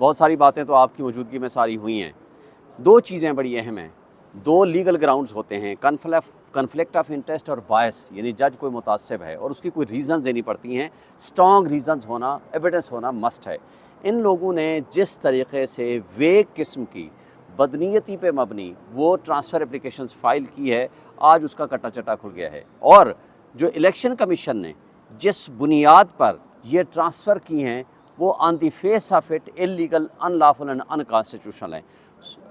बहुत सारी बातें तो आपकी मौजूदगी में सारी हुई हैं। दो चीज़ें बड़ी अहम हैं, दो लीगल ग्राउंड्स होते हैं, कन्फ्लिक्ट ऑफ इंटरेस्ट और बायस, यानी जज कोई मुतासिब है और उसकी कोई रीज़न्स देनी पड़ती हैं। स्ट्रॉन्ग रीज़न्स होना, एविडेंस होना मस्ट है। इन लोगों ने जिस तरीके से वेग किस्म की बदनीयती पे मबनी वो ट्रांसफ़र एप्लीकेशंस फ़ाइल की है, आज उसका कट्टा चट्टा खुल गया है। और जो इलेक्शन कमीशन ने जिस बुनियाद पर ये ट्रांसफ़र की हैं वो on the face of it illegal, unlawful and unconstitutional है।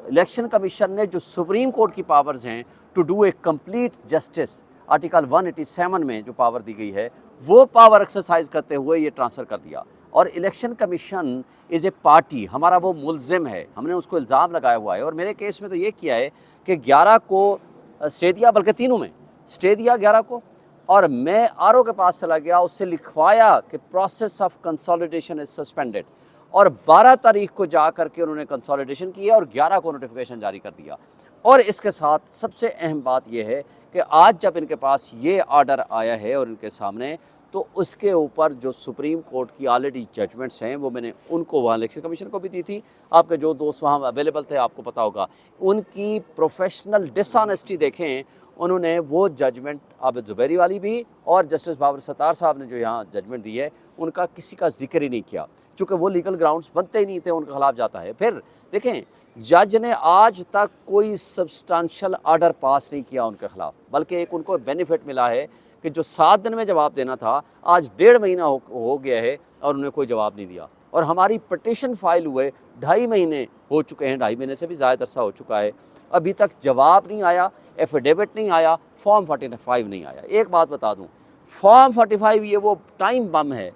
इलेक्शन कमीशन ने जो सुप्रीम कोर्ट की पावर्स हैं to do a complete justice, article 187 में जो पावर दी गई है वो पावर एक्सरसाइज करते हुए ये ट्रांसफ़र कर दिया। और election commission is a party, हमारा वो मुल्ज़िम है, हमने उसको इल्ज़ाम लगाया हुआ है। और मेरे केस में तो ये किया है कि 11 को स्टे दिया, बल्कि तीनों में स्टे दिया 11 को, और मैं आरओ के पास चला गया, उससे लिखवाया कि process of consolidation is suspended, और 12 तारीख को जा करके उन्होंने कंसोलिडेशन किया और 11 को नोटिफिकेशन जारी कर दिया। और इसके साथ सबसे अहम बात यह है कि आज जब इनके पास ये ऑर्डर आया है और इनके सामने, तो उसके ऊपर जो सुप्रीम कोर्ट की ऑलरेडी जजमेंट्स हैं वो मैंने उनको वहाँ इलेक्शन कमीशन को भी दी थी। आपके जो दोस्त वहाँ अवेलेबल थे आपको पता होगा, उनकी प्रोफेशनल डिसऑनेस्टी देखें। उन्होंने वो जजमेंट आबिद ज़ुबैरी वाली भी और जस्टिस बाबर सत्तार साहब ने जो यहाँ जजमेंट दी है उनका किसी का जिक्र ही नहीं किया, चूँकि वो लीगल ग्राउंड्स बनते ही नहीं थे, उनके खिलाफ जाता है। फिर देखें, जज ने आज तक कोई सब्सटेंशियल ऑर्डर पास नहीं किया उनके खिलाफ, बल्कि एक उनको बेनिफिट मिला है कि जो 7 दिन में जवाब देना था आज 1.5 महीना हो गया है और उन्होंने कोई जवाब नहीं दिया। और हमारी पटिशन फाइल हुए 2.5 महीने हो चुके हैं, 2.5 महीने से भी ज़्यादा अरसा हो चुका है, अभी तक जवाब नहीं आया, एफिडेविट नहीं आया, फॉर्म 45 नहीं आया। एक बात बता दूं, फॉर्म 45 ये वो टाइम बम है,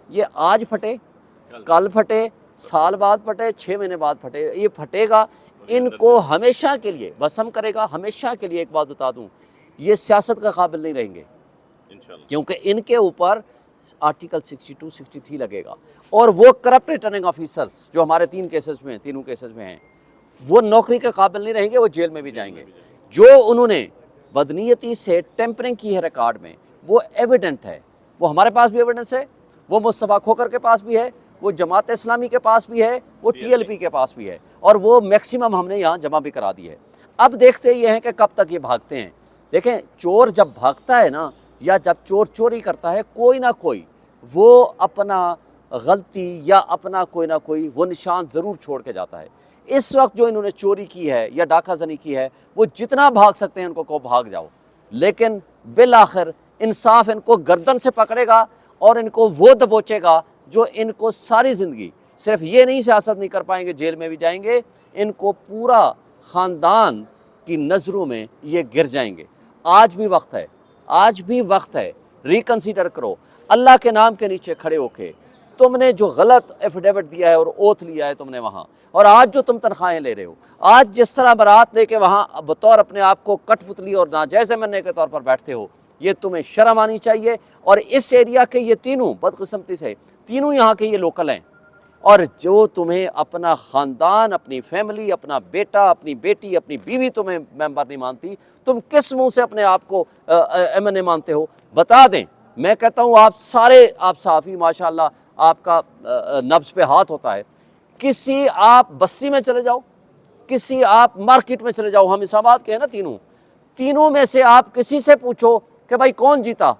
ये आज फटे, कल फटे, साल बाद फटे, 6 महीने बाद फटे, ये फटेगा, इनको हमेशा के लिए भस्म करेगा, हमेशा के लिए। एक बात बता दूं, ये सियासत का काबिल नहीं रहेंगे, क्योंकि इनके ऊपर आर्टिकल 62, 63 लगेगा। और वो करप्ट रिटर्निंग ऑफिसर्स जो हमारे 3 केसेस में, तीनों केसेस में हैं, वो नौकरी के काबिल नहीं रहेंगे, वो जेल में भी जाएंगे। जो उन्होंने बदनीयती से टेम्परिंग की है रिकॉर्ड में, वो एविडेंट है, वो हमारे पास भी एविडेंस है, वो मुस्तफ़ा खोखर के पास भी है, वो जमात इस्लामी के पास भी है, वो टीएलपी के पास भी है, और वो मैक्सिमम हमने यहाँ जमा भी करा दी है। अब देखते ये हैं कि कब तक ये भागते हैं। देखें, चोर जब भागता है ना, या जब चोर चोरी करता है, कोई ना कोई वो अपना गलती या अपना कोई ना कोई वो निशान ज़रूर छोड़ के जाता है। इस वक्त जो इन्होंने चोरी की है या डाकाजनी की है, वो जितना भाग सकते हैं उनको को भाग जाओ, लेकिन बिल आखिर इंसाफ इनको गर्दन से पकड़ेगा और इनको वो दबोचेगा जो इनको सारी ज़िंदगी, सिर्फ ये नहीं सियासत नहीं कर पाएंगे, जेल में भी जाएंगे, इनको पूरा ख़ानदान की नज़रों में ये गिर जाएंगे। आज भी वक्त है, आज भी वक्त है, रिकन्सीडर करो। अल्लाह के नाम के नीचे खड़े होके तुमने जो गलत एफिडेविट दिया है और ओथ लिया है तुमने वहाँ, और आज जो तुम तनख्वाहें ले रहे हो, आज जिस तरह बारात लेके वहाँ बतौर अपने आप को कठपुतली और नाजायज़ मरने के तौर पर बैठते हो, ये तुम्हें शर्म आनी चाहिए। और इस एरिया के ये तीनों बदकिस्मती से तीनों यहाँ के ये लोकल हैं, और जो तुम्हें अपना ख़ानदान, अपनी फैमिली, अपना बेटा, अपनी बेटी, अपनी बीवी तुम्हें मेंबर नहीं मानती, तुम किस मुंह से अपने आप को एमएनए मानते हो? बता दें, मैं कहता हूँ आप सारे, आप साफ़ी माशाल्लाह, आपका नब्ज़ पे हाथ होता है। किसी आप बस्ती में चले जाओ, किसी आप मार्केट में चले जाओ, हम इस्लामाबाद के हैं ना, तीनों में से आप किसी से पूछो कि भाई कौन जीता,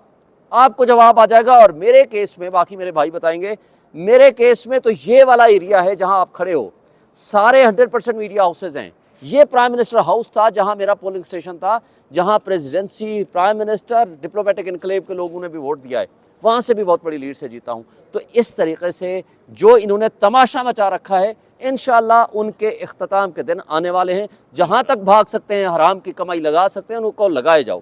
आपको जवाब आ जाएगा। और मेरे केस में, बाकी मेरे भाई बताएंगे, मेरे केस में तो ये वाला एरिया है जहां आप खड़े हो, सारे 100% मीडिया हाउसेज हैं। ये प्राइम मिनिस्टर हाउस था जहां मेरा पोलिंग स्टेशन था, जहां presidency, prime minister, diplomatic enclave के लोगों ने भी वोट दिया है, वहाँ से भी बहुत बड़ी लीड से जीता हूँ। तो इस तरीके से जो इन्होंने तमाशा मचा रखा है, इंशाअल्लाह उनके इख्तिताम के दिन आने वाले हैं। जहाँ तक भाग सकते हैं, हराम की कमाई लगा सकते हैं, उनको लगाए जाओ।